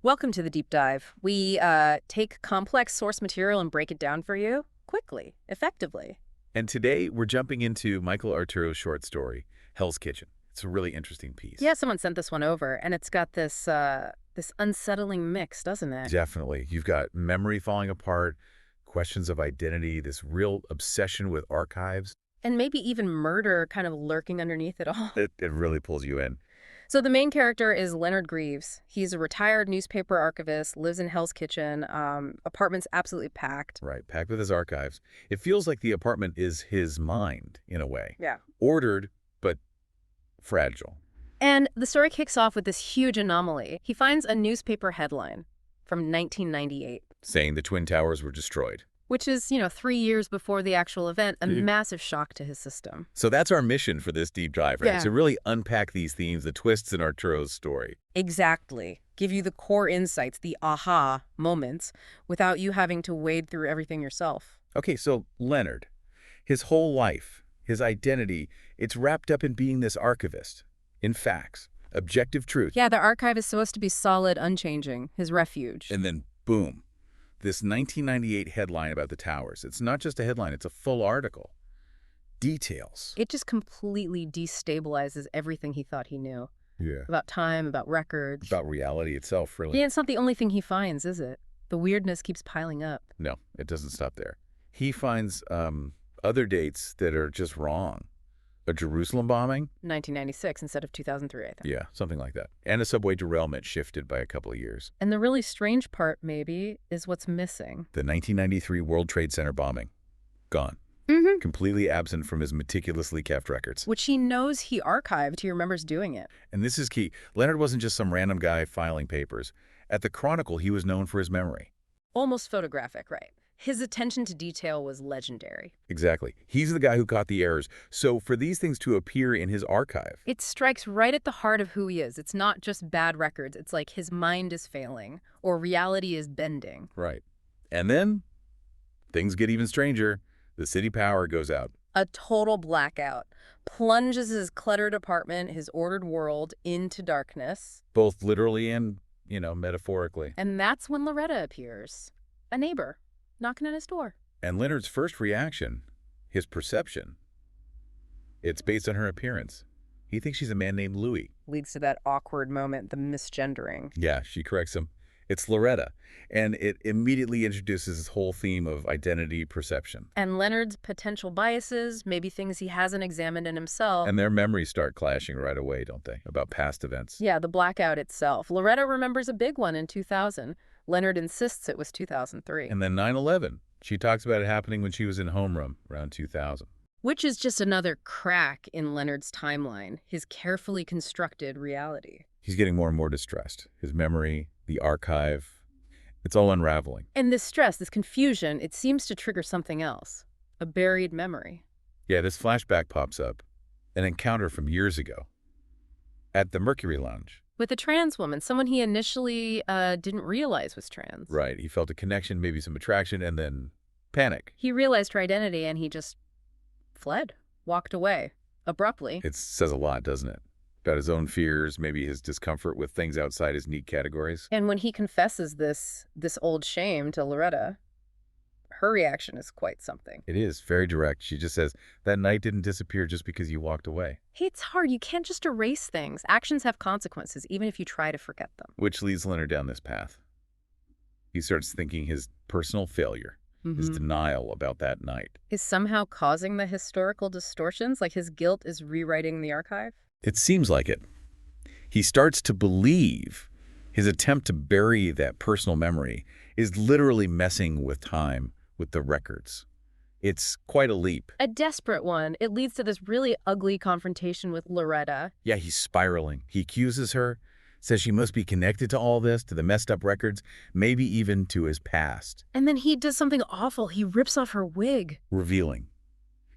Welcome to the deep dive. We take complex source material and break it down for you quickly, effectively. And today we're jumping into Michael Arturo's short story, Hell's Kitchen. It's a really interesting piece. Yeah, someone sent this one over, and it's got this unsettling mix, doesn't it? Definitely. You've got memory falling apart, questions of identity, this real obsession with archives. And maybe even murder kind of lurking underneath it all. It really pulls you in. So the main character is Leonard Greaves. He's a retired newspaper archivist, lives in Hell's Kitchen. Apartment's absolutely packed. Right, packed with his archives. It feels like the apartment is his mind, in a way. Yeah. Ordered, but fragile. And the story kicks off with this huge anomaly. He finds a newspaper headline from 1998. Saying the Twin Towers were destroyed. Which is, 3 years before the actual event, a massive shock to his system. So that's our mission for this deep dive, right? Yeah. To really unpack these themes, the twists in Arturo's story. Exactly. Give you the core insights, the aha moments, without you having to wade through everything yourself. Okay, so Leonard, his whole life, his identity, it's wrapped up in being this archivist. In facts, objective truth. Yeah, the archive is supposed to be solid, unchanging, his refuge. And then, boom, this 1998 headline about the towers. It's not just a headline, it's a full article. Details. It just completely destabilizes everything he thought he knew. Yeah. About time, about records. About reality itself, really. Yeah, it's not the only thing he finds, is it? The weirdness keeps piling up. No, it doesn't stop there. He finds other dates that are just wrong. A Jerusalem bombing? 1996 instead of 2003, I think. Yeah, something like that. And a subway derailment shifted by a couple of years. And the really strange part, maybe, is what's missing. The 1993 World Trade Center bombing. Gone. Completely absent from his meticulously kept records. Which he knows he archived. He remembers doing it. And this is key. Leonard wasn't just some random guy filing papers. At the Chronicle, he was known for his memory. Almost photographic, right? His attention to detail was legendary. Exactly. He's the guy who caught the errors. So for these things to appear in his archive... It strikes right at the heart of who he is. It's not just bad records. It's like his mind is failing or reality is bending. Right. And then things get even stranger. The city power goes out. A total blackout plunges his cluttered apartment, his ordered world, into darkness. Both literally and, metaphorically. And that's when Loretta appears. A neighbor. Knocking at his door. And Leonard's first reaction, his perception, it's based on her appearance. He thinks she's a man named Louis. Leads to that awkward moment, the misgendering. Yeah, she corrects him. It's Loretta. And it immediately introduces this whole theme of identity perception. And Leonard's potential biases, maybe things he hasn't examined in himself. And their memories start clashing right away, don't they, about past events? Yeah, the blackout itself. Loretta remembers a big one in 2000. Leonard insists it was 2003. And then 9/11. She talks about it happening when she was in homeroom around 2000. Which is just another crack in Leonard's timeline, his carefully constructed reality. He's getting more and more distressed. His memory, the archive, it's all unraveling. And this stress, this confusion, it seems to trigger something else. A buried memory. Yeah, this flashback pops up. An encounter from years ago. At the Mercury Lounge. With a trans woman, someone he initially didn't realize was trans. Right. He felt a connection, maybe some attraction, and then panic. He realized her identity and he just fled, walked away, abruptly. It says a lot, doesn't it? About his own fears, maybe his discomfort with things outside his neat categories. And when he confesses this old shame to Loretta, her reaction is quite something. It is very direct. She just says, that night didn't disappear just because you walked away. Hey, it's hard. You can't just erase things. Actions have consequences, even if you try to forget them. Which leads Leonard down this path. He starts thinking his personal failure, his denial about that night, is somehow causing the historical distortions, like his guilt is rewriting the archive? It seems like it. He starts to believe his attempt to bury that personal memory is literally messing with time, with the records. It's quite a leap. A desperate one. It leads to this really ugly confrontation with Loretta. Yeah, he's spiraling. He accuses her, says she must be connected to all this, to the messed up records, maybe even to his past. And then he does something awful. He rips off her wig. Revealing.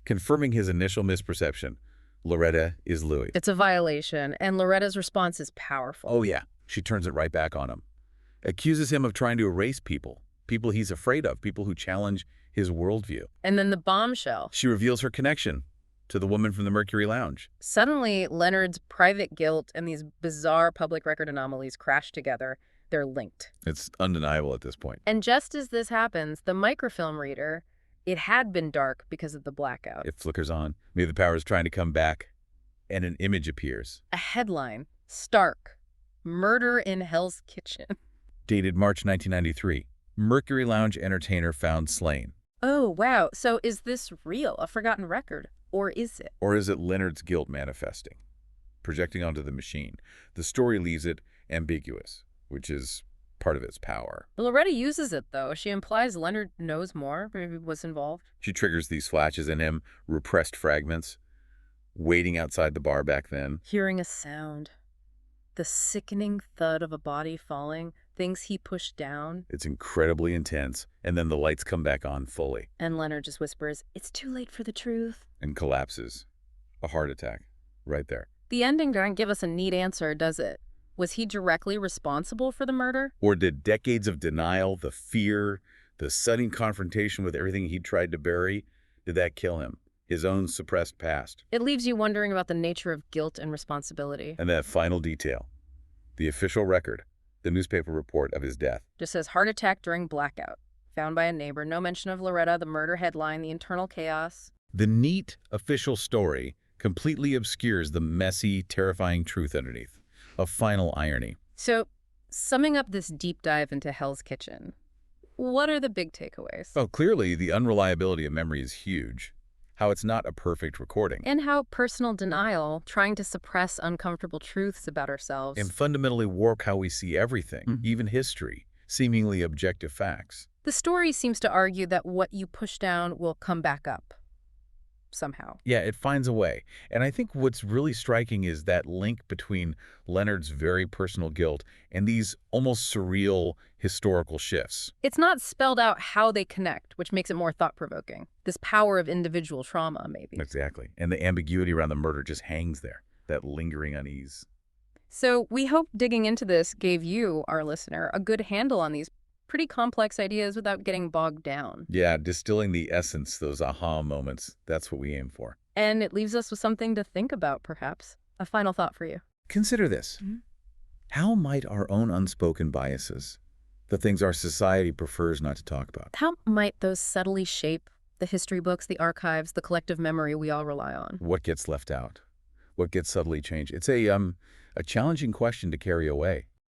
Confirming his initial misperception. Loretta is Louis. It's a violation, and Loretta's response is powerful. Oh, yeah. She turns it right back on him. Accuses him of trying to erase people he's afraid of, people who challenge his worldview. And then the bombshell. She reveals her connection to the woman from the Mercury Lounge. Suddenly, Leonard's private guilt and these bizarre public record anomalies crash together. They're linked. It's undeniable at this point. And just as this happens, the microfilm reader, it had been dark because of the blackout. It flickers on. Maybe the power is trying to come back, and an image appears. A headline, stark, murder in Hell's Kitchen. Dated March 1993. Mercury Lounge entertainer found slain. Oh, wow. So is this real, a forgotten record? Or is it? Or is it Leonard's guilt manifesting, projecting onto the machine? The story leaves it ambiguous, which is part of its power. Loretta uses it, though. She implies Leonard knows more, maybe was involved. She triggers these flashes in him, repressed fragments, waiting outside the bar back then. Hearing a sound. The sickening thud of a body falling, things he pushed down. It's incredibly intense, and then the lights come back on fully. And Leonard just whispers, "It's too late for the truth." And collapses. A heart attack. Right there. The ending doesn't give us a neat answer, does it? Was he directly responsible for the murder? Or did decades of denial, the fear, the sudden confrontation with everything he tried to bury, did that kill him? His own suppressed past. It leaves you wondering about the nature of guilt and responsibility. And that final detail. The official record. The newspaper report of his death. Just says heart attack during blackout. Found by a neighbor. No mention of Loretta, the murder headline, the internal chaos. The neat official story completely obscures the messy, terrifying truth underneath. A final irony. So, summing up this deep dive into Hell's Kitchen, what are the big takeaways? Well, clearly, the unreliability of memory is huge. How it's not a perfect recording. And how personal denial, trying to suppress uncomfortable truths about ourselves, And fundamentally warp how we see everything, even history, seemingly objective facts. The story seems to argue that what you push down will come back up. Somehow. Yeah, it finds a way. And I think what's really striking is that link between Leonard's very personal guilt and these almost surreal historical shifts. It's not spelled out how they connect, which makes it more thought-provoking. This power of individual trauma, maybe. Exactly. And the ambiguity around the murder just hangs there, that lingering unease. So we hope digging into this gave you, our listener, a good handle on these pretty complex ideas without getting bogged down. Yeah, distilling the essence, those aha moments, that's what we aim for. And it leaves us with something to think about, perhaps. A final thought for you. Consider this. How might our own unspoken biases, the things our society prefers not to talk about, How might those subtly shape the history books, the archives, the collective memory we all rely on? what gets left out? What gets subtly changed? It's a challenging question to carry away.